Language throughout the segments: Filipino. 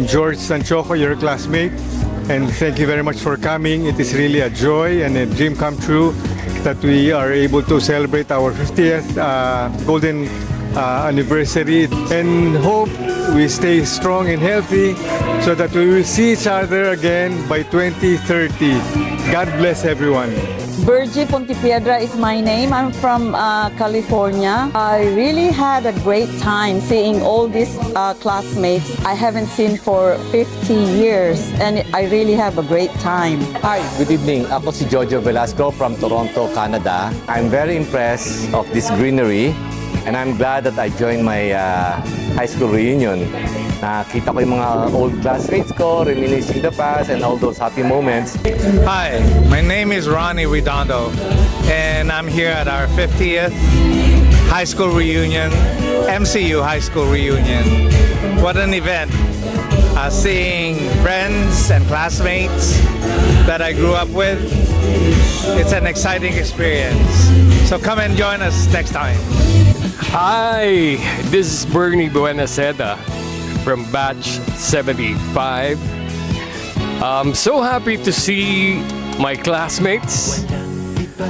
George Sanchoco, your classmate, and thank you very much for coming. It is really a joy and a dream come true that we are able to celebrate our 50th golden anniversary, and hope we stay strong and healthy so that we will see each other again by 2030. God bless everyone. Virgie Pontipiedra is my name. I'm from California. I really had a great time seeing all these classmates I haven't seen for 50 years, and I really have a great time. Hi, good evening. Ako si Jojo Velasco from Toronto, Canada. I'm very impressed of this greenery, and I'm glad that I joined my high school reunion. Nakita ko yung mga old classmates ko, reminiscing the past and all those happy moments. Hi, my name is Ronnie Redondo, and I'm here at our 50th high school reunion, MCU high school reunion. What an event! Seeing friends and classmates that I grew up with, it's an exciting experience. So come and join us next time. Hi, this is Bernie Buenaseda from Batch 75. I'm so happy to see my classmates.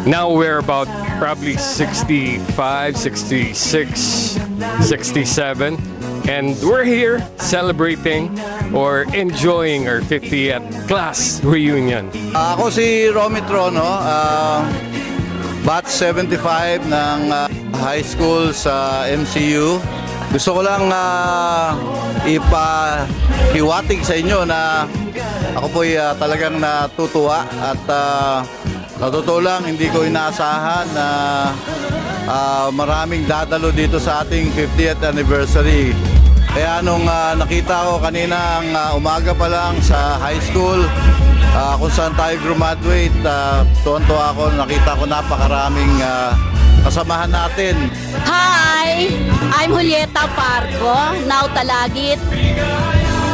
Now we're about probably 65, 66, 67. And we're here celebrating or enjoying our 50th class reunion. Ako si Romy Trono, batch 75 ng high school sa MCU. Gusto ko lang ipahiwatig sa inyo na ako po'y talagang natutuwa at natutuwa lang, hindi ko inaasahan na maraming dadalo dito sa ating 50th anniversary. Kaya nung nakita ko kaninang umaga pa lang sa high school, kung saan tayo graduate, tuwan-tuwa ako, nakita ko napakaraming kasamahan natin. Hi! I'm Julieta Parco, now Talagit.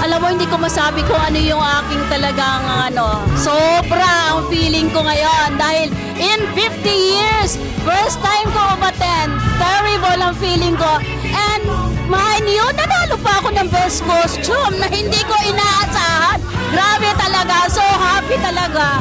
Alam mo, hindi ko masabi kung ano yung aking talagang sobra ang feeling ko ngayon dahil in 50 years, first time ko umattend, terrible ang feeling ko. And mind you, nanalo pa ako ng best costume na hindi ko inaasahan. Grabe talaga, so happy talaga.